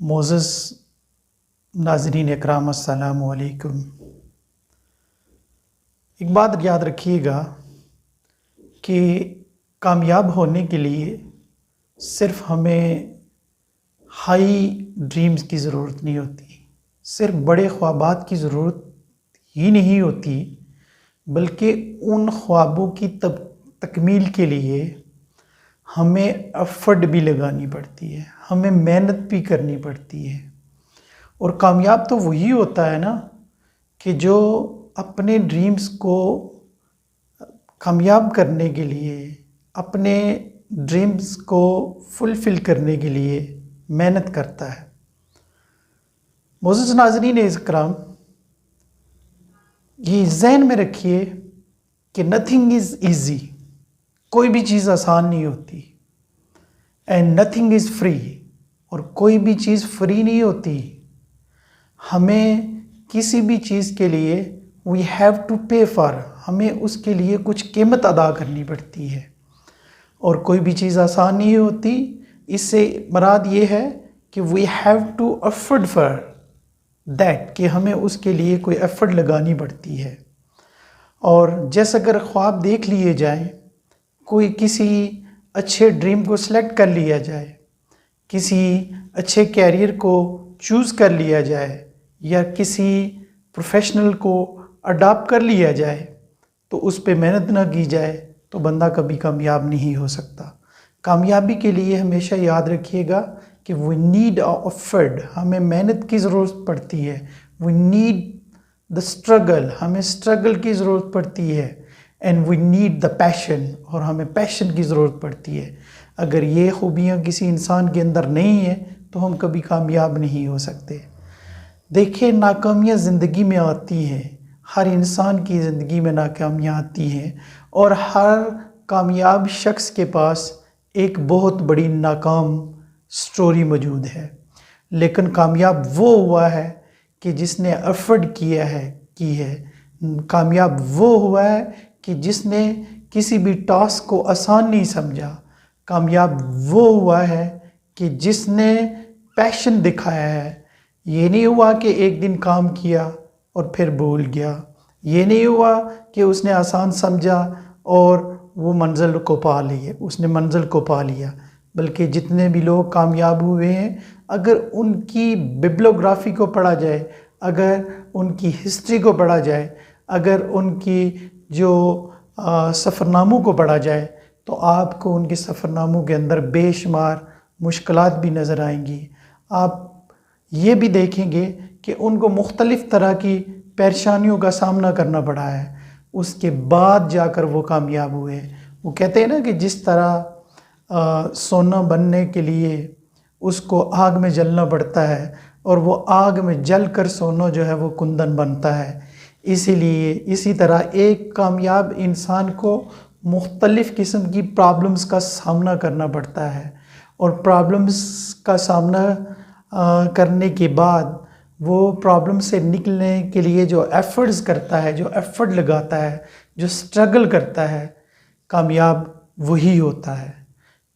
معزز ناظرین اکرام، السلام علیکم۔ ایک بات یاد رکھیے گا کہ کامیاب ہونے کے لیے صرف ہمیں ہائی ڈریمز کی ضرورت نہیں ہوتی، صرف بڑے خوابات کی ضرورت ہی نہیں ہوتی، بلکہ ان خوابوں کی تکمیل کے لیے ہمیں ایفرٹ بھی لگانی پڑتی ہے، ہمیں محنت بھی کرنی پڑتی ہے۔ اور کامیاب تو وہی ہوتا ہے نا کہ جو اپنے ڈریمز کو کامیاب کرنے کے لیے، اپنے ڈریمز کو فلفل کرنے کے لیے محنت کرتا ہے۔ معزز ناظرین اکرام، یہ ذہن میں رکھیے کہ نتھنگ از ایزی، کوئی بھی چیز آسان نہیں ہوتی، اینڈ نتھنگ از فری، اور کوئی بھی چیز فری نہیں ہوتی۔ ہمیں کسی بھی چیز کے لیے we have to pay for, ہمیں اس کے لیے کچھ قیمت ادا کرنی پڑتی ہے، اور کوئی بھی چیز آسان نہیں ہوتی۔ اس سے مراد یہ ہے کہ we have to effort for that, کہ ہمیں اس کے لیے کوئی ایفرٹ لگانی پڑتی ہے۔ اور جیسے اگر خواب دیکھ لیے جائیں، کوئی کسی اچھے ڈریم کو سلیکٹ کر لیا جائے، کسی اچھے کیریئر کو چوز کر لیا جائے، یا کسی پروفیشنل کو اڈاپٹ کر لیا جائے، تو اس پہ محنت نہ کی جائے تو بندہ کبھی کامیاب نہیں ہو سکتا۔ کامیابی کے لیے ہمیشہ یاد رکھیے گا کہ وی نیڈ ایفرٹ، ہمیں محنت کی ضرورت پڑتی ہے، وی نیڈ دا اسٹرگل، ہمیں اسٹرگل کی ضرورت پڑتی ہے، اینڈ وی نیڈ دا پیشن، اور ہمیں پیشن کی ضرورت پڑتی ہے۔ اگر یہ خوبیاں کسی انسان کے اندر نہیں ہیں تو ہم کبھی کامیاب نہیں ہو سکتے۔ دیکھیں، ناکامیاں زندگی میں آتی ہیں، ہر انسان کی زندگی میں ناکامیاں آتی ہیں، اور ہر کامیاب شخص کے پاس ایک بہت بڑی ناکام سٹوری موجود ہے۔ لیکن کامیاب وہ ہوا ہے کہ جس نے ایفرٹ کی ہے، کامیاب وہ ہوا ہے کہ جس نے کسی بھی ٹاسک کو آسان نہیں سمجھا، کامیاب وہ ہوا ہے کہ جس نے پیشن دکھایا ہے۔ یہ نہیں ہوا کہ ایک دن کام کیا اور پھر بھول گیا، یہ نہیں ہوا کہ اس نے آسان سمجھا اور وہ منزل کو پا لی، اس نے منزل کو پا لیا، بلکہ جتنے بھی لوگ کامیاب ہوئے ہیں، اگر ان کی ببلیوگرافی کو پڑھا جائے، اگر ان کی ہسٹری کو پڑھا جائے، اگر ان کی جو سفرناموں کو پڑھا جائے، تو آپ کو ان کے سفرناموں کے اندر بے شمار مشکلات بھی نظر آئیں گی۔ آپ یہ بھی دیکھیں گے کہ ان کو مختلف طرح کی پریشانیوں کا سامنا کرنا پڑا ہے، اس کے بعد جا کر وہ کامیاب ہوئے۔ وہ کہتے ہیں نا کہ جس طرح سونا بننے کے لیے اس کو آگ میں جلنا پڑتا ہے، اور وہ آگ میں جل کر سونا جو ہے وہ کندن بنتا ہے، اسی طرح ایک کامیاب انسان کو مختلف قسم کی پرابلمز کا سامنا کرنا پڑتا ہے، اور پرابلمز کا سامنا کرنے کے بعد وہ پرابلم سے نکلنے کے لیے جو ایفرٹس کرتا ہے، جو ایفرٹ لگاتا ہے، جو اسٹرگل کرتا ہے، کامیاب وہی ہوتا ہے۔